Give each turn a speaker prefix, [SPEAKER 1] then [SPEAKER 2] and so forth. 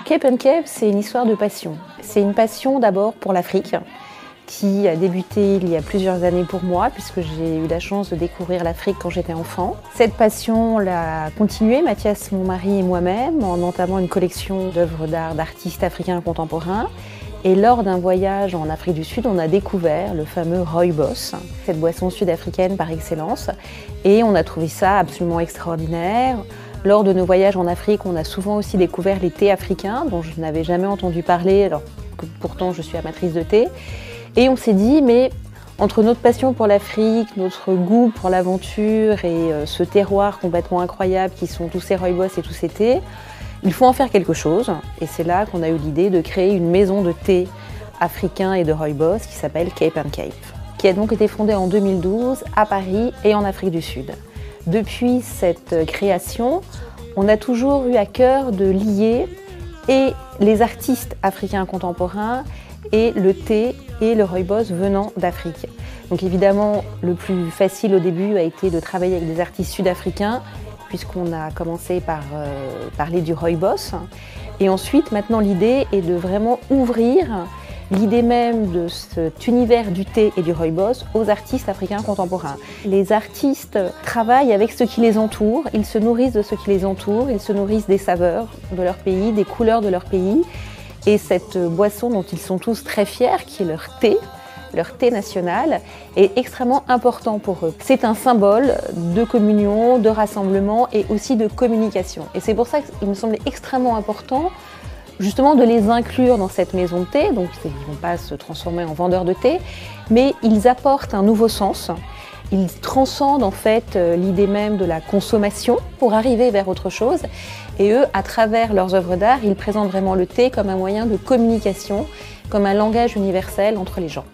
[SPEAKER 1] Cape & Cape, c'est une histoire de passion. C'est une passion d'abord pour l'Afrique, qui a débuté il y a plusieurs années pour moi, puisque j'ai eu la chance de découvrir l'Afrique quand j'étais enfant. Cette passion, on l'a continuée, Mathias, mon mari et moi-même, en entamant une collection d'œuvres d'art d'artistes africains contemporains. Et lors d'un voyage en Afrique du Sud, on a découvert le fameux rooibos, cette boisson sud-africaine par excellence. Et on a trouvé ça absolument extraordinaire. Lors de nos voyages en Afrique, on a souvent aussi découvert les thés africains, dont je n'avais jamais entendu parler, alors que pourtant je suis amatrice de thé. Et on s'est dit, mais entre notre passion pour l'Afrique, notre goût pour l'aventure et ce terroir complètement incroyable qui sont tous ces rooibos et tous ces thés, il faut en faire quelque chose. Et c'est là qu'on a eu l'idée de créer une maison de thé africain et de rooibos qui s'appelle Cape & Cape, qui a donc été fondée en 2012 à Paris et en Afrique du Sud. Depuis cette création, on a toujours eu à cœur de lier et les artistes africains contemporains et le thé et le rooibos venant d'Afrique. Donc évidemment, le plus facile au début a été de travailler avec des artistes sud-africains, puisqu'on a commencé par parler du rooibos. Et ensuite, maintenant, l'idée est de vraiment ouvrir l'idée même de cet univers du thé et du rooibos aux artistes africains contemporains. Les artistes travaillent avec ce qui les entoure, ils se nourrissent de ce qui les entoure, ils se nourrissent des saveurs de leur pays, des couleurs de leur pays. Et cette boisson dont ils sont tous très fiers, qui est leur thé national, est extrêmement important pour eux. C'est un symbole de communion, de rassemblement et aussi de communication. Et c'est pour ça qu'il me semblait extrêmement important justement de les inclure dans cette maison de thé. Donc ils ne vont pas se transformer en vendeurs de thé, mais ils apportent un nouveau sens. Ils transcendent en fait l'idée même de la consommation pour arriver vers autre chose. Et eux, à travers leurs œuvres d'art, ils présentent vraiment le thé comme un moyen de communication, comme un langage universel entre les gens.